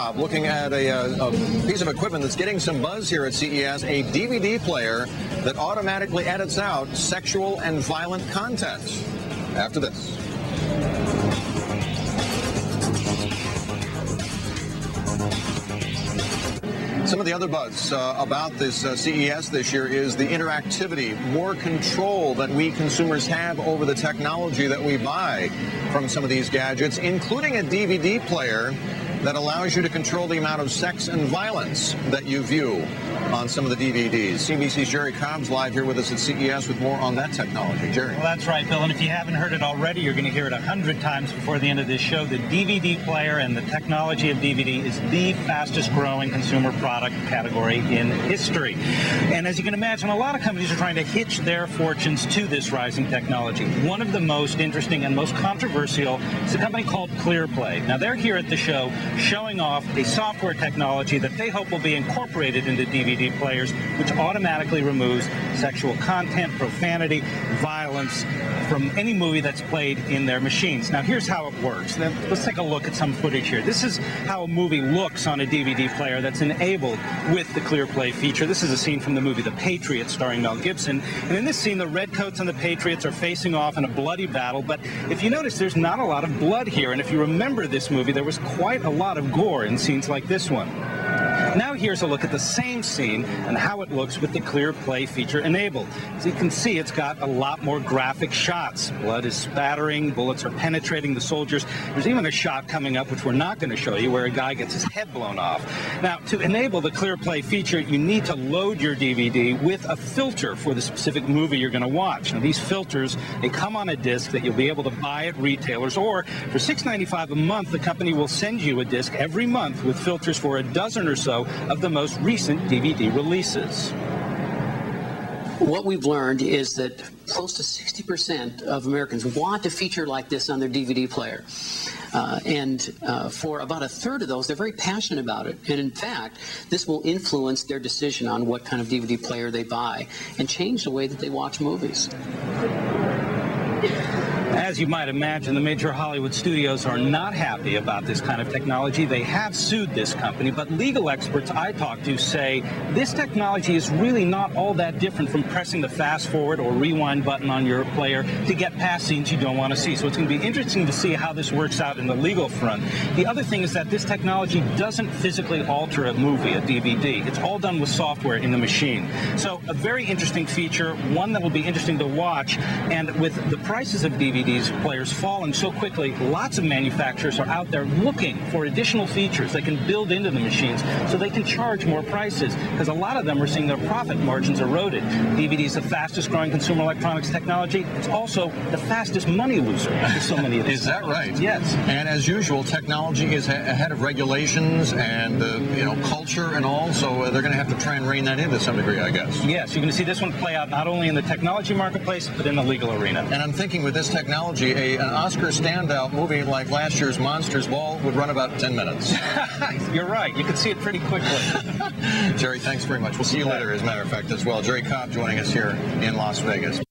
Cobb looking at a piece of equipment that's getting some buzz here at CES, a DVD player that automatically edits out sexual and violent content. After this. Some of the other buzz about this CES this year is the interactivity, more control that we consumers have over the technology that we buy from some of these gadgets, including a DVD player that allows you to control the amount of sex and violence that you view on some of the DVDs. CNBC's Jerry Cobb's live here with us at CES with more on that technology. Jerry. Well, that's right, Bill. And if you haven't heard it already, you're going to hear it 100 times before the end of this show. The DVD player and the technology of DVD is the fastest growing consumer product category in history. And as you can imagine, a lot of companies are trying to hitch their fortunes to this rising technology. One of the most interesting and most controversial is a company called Clearplay. Now, they're here at the show showing off a software technology that they hope will be incorporated into DVD players, which automatically removes sexual content, profanity, violence from any movie that's played in their machines. Now, here's how it works. Now, let's take a look at some footage here. This is how a movie looks on a DVD player that's enabled with the Clearplay feature. This is a scene from the movie The Patriots starring Mel Gibson. And in this scene, the Redcoats and the Patriots are facing off in a bloody battle. But if you notice, there's not a lot of blood here. And if you remember this movie, there was quite a lot of gore in scenes like this one. Now here's a look at the same scene and how it looks with the Clearplay feature enabled. As you can see, it's got a lot more graphic shots. Blood is spattering, bullets are penetrating the soldiers. There's even a shot coming up, which we're not going to show you, where a guy gets his head blown off. Now, to enable the Clearplay feature, you need to load your DVD with a filter for the specific movie you're going to watch. Now, these filters, they come on a disc that you'll be able to buy at retailers, or for $6.95 a month, the company will send you a disc every month with filters for a dozen or so of the most recent DVD releases. What we've learned is that close to 60% of Americans want a feature like this on their DVD player. For about a third of those, they're very passionate about it. And in fact, this will influence their decision on what kind of DVD player they buy and change the way that they watch movies. As you might imagine, the major Hollywood studios are not happy about this kind of technology. They have sued this company, but legal experts I talked to say this technology is really not all that different from pressing the fast forward or rewind button on your player to get past scenes you don't want to see. So it's going to be interesting to see how this works out in the legal front. The other thing is that this technology doesn't physically alter a movie, a DVD. It's all done with software in the machine. So a very interesting feature, one that will be interesting to watch. And with the prices of DVDs players falling so quickly, lots of manufacturers are out there looking for additional features they can build into the machines so they can charge more prices, because a lot of them are seeing their profit margins eroded. DVD is the fastest growing consumer electronics technology. It's also the fastest money loser for so many of these. Is that right? Yes. And as usual, technology is ahead of regulations and culture and all, so they're going to have to try and rein that in to some degree, I guess. Yes, you're going to see this one play out not only in the technology marketplace, but in the legal arena. And I'm thinking with this technology, an Oscar standout movie like last year's Monsters Ball would run about 10 minutes. You're right. You can see it pretty quickly. Jerry, thanks very much. We'll see you later, as a matter of fact, as well. Jerry Cobb joining us here in Las Vegas.